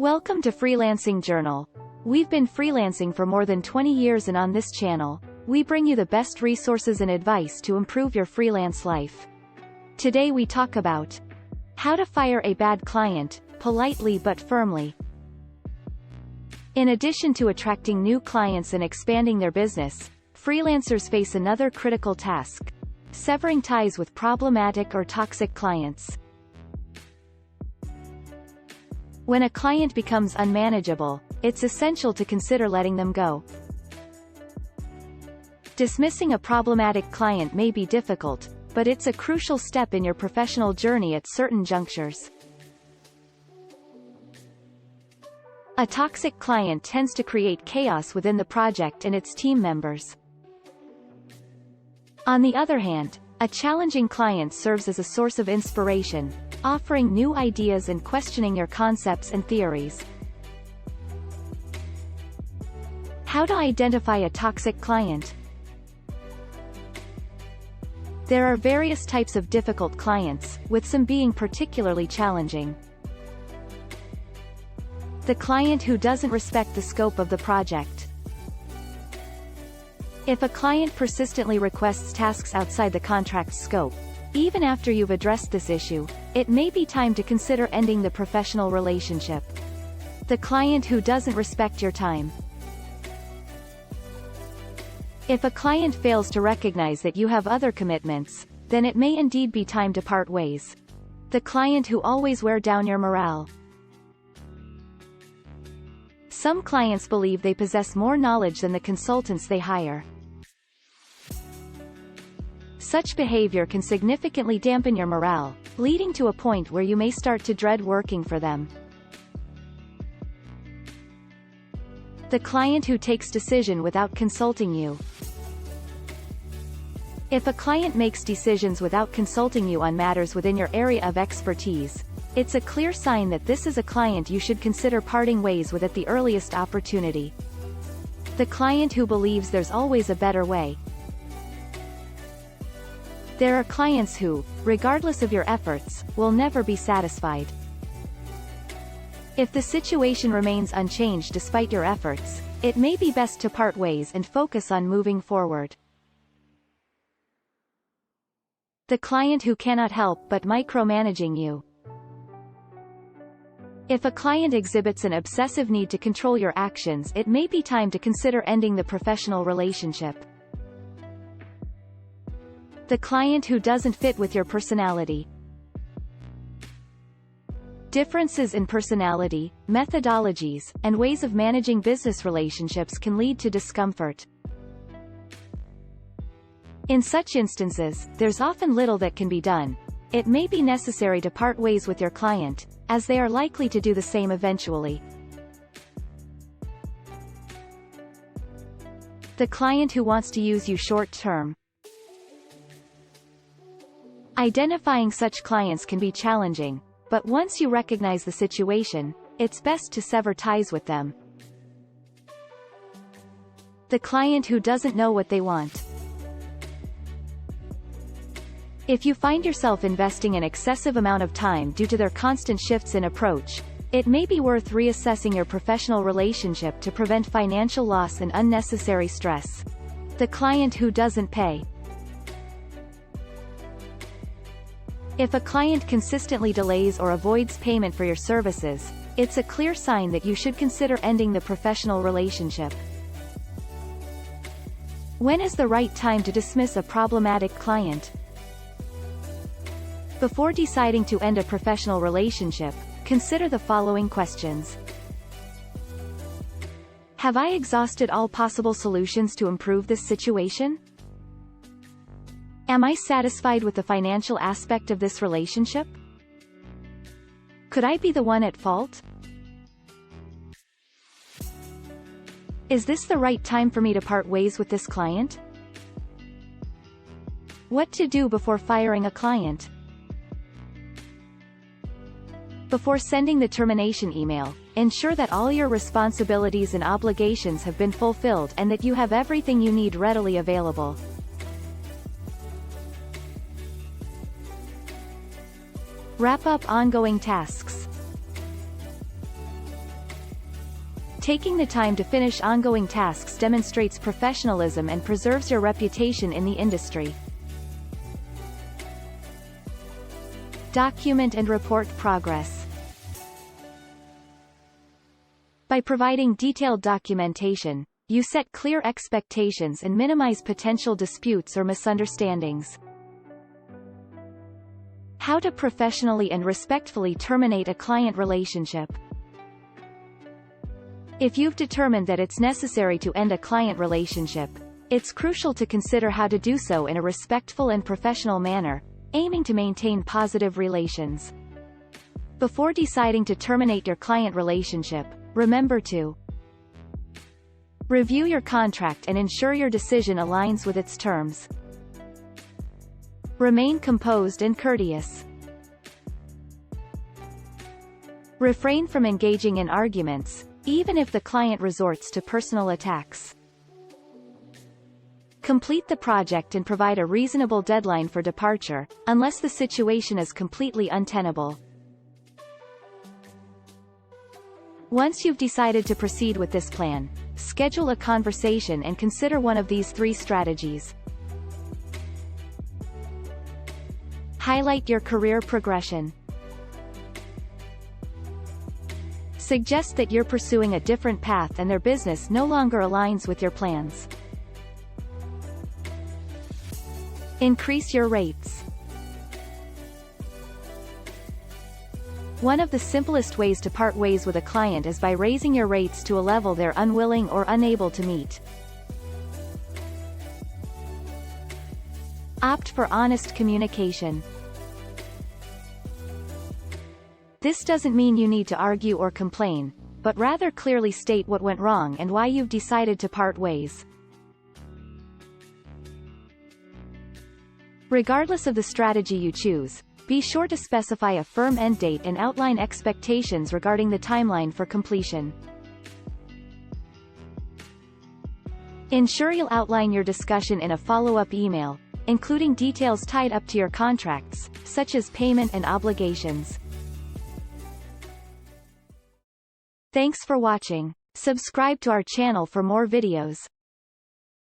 Welcome to Freelancing Journal. We've been freelancing for more than 20 years, and on this channel, we bring you the best resources and advice to improve your freelance life. Today we talk about how to fire a bad client, politely but firmly. In addition to attracting new clients and expanding their business, freelancers face another critical task: severing ties with problematic or toxic clients. When a client becomes unmanageable, it's essential to consider letting them go. Dismissing a problematic client may be difficult, but it's a crucial step in your professional journey at certain junctures. A toxic client tends to create chaos within the project and its team members. On the other hand, a challenging client serves as a source of inspiration, offering new ideas and questioning your concepts and theories. How to identify a toxic client? There are various types of difficult clients, with some being particularly challenging. The client who doesn't respect the scope of the project. If a client persistently requests tasks outside the contract's scope, even after you've addressed this issue, it may be time to consider ending the professional relationship. The client who doesn't respect your time. If a client fails to recognize that you have other commitments, then it may indeed be time to part ways. The client who always wears down your morale. Some clients believe they possess more knowledge than the consultants they hire. Such behavior can significantly dampen your morale, leading to a point where you may start to dread working for them. The client who takes decision without consulting you. If a client makes decisions without consulting you on matters within your area of expertise, it's a clear sign that this is a client you should consider parting ways with at the earliest opportunity. The client who believes there's always a better way. There are clients who, regardless of your efforts, will never be satisfied. If the situation remains unchanged despite your efforts, it may be best to part ways and focus on moving forward. The client who cannot help but micromanaging you. If a client exhibits an obsessive need to control your actions, it may be time to consider ending the professional relationship. The client who doesn't fit with your personality. Differences in personality, methodologies, and ways of managing business relationships can lead to discomfort. In such instances, there's often little that can be done. It may be necessary to part ways with your client, as they are likely to do the same eventually. The client who wants to use you short-term. Identifying such clients can be challenging, but once you recognize the situation, it's best to sever ties with them. The client who doesn't know what they want. If you find yourself investing an excessive amount of time due to their constant shifts in approach, it may be worth reassessing your professional relationship to prevent financial loss and unnecessary stress. The client who doesn't pay. If a client consistently delays or avoids payment for your services, it's a clear sign that you should consider ending the professional relationship. When is the right time to dismiss a problematic client? Before deciding to end a professional relationship, consider the following questions. Have I exhausted all possible solutions to improve this situation? Am I satisfied with the financial aspect of this relationship? Could I be the one at fault? Is this the right time for me to part ways with this client? What to do before firing a client? Before sending the termination email, ensure that all your responsibilities and obligations have been fulfilled and that you have everything you need readily available. Wrap up ongoing tasks. Taking the time to finish ongoing tasks demonstrates professionalism and preserves your reputation in the industry. Document and report progress. By providing detailed documentation, you set clear expectations and minimize potential disputes or misunderstandings. How to professionally and respectfully terminate a client relationship. If you've determined that it's necessary to end a client relationship, it's crucial to consider how to do so in a respectful and professional manner, aiming to maintain positive relations. Before deciding to terminate your client relationship, remember to review your contract and ensure your decision aligns with its terms. Remain composed and courteous. Refrain from engaging in arguments, even if the client resorts to personal attacks. Complete the project and provide a reasonable deadline for departure, unless the situation is completely untenable. Once you've decided to proceed with this plan, schedule a conversation and consider one of these 3 strategies. Highlight your career progression. Suggest that you're pursuing a different path and their business no longer aligns with your plans. Increase your rates. One of the simplest ways to part ways with a client is by raising your rates to a level they're unwilling or unable to meet. Opt for honest communication. This doesn't mean you need to argue or complain, but rather clearly state what went wrong and why you've decided to part ways. Regardless of the strategy you choose, be sure to specify a firm end date and outline expectations regarding the timeline for completion. Ensure you'll outline your discussion in a follow-up email, including details tied up to your contracts, such as payment and obligations. Thanks for watching. Subscribe to our channel for more videos.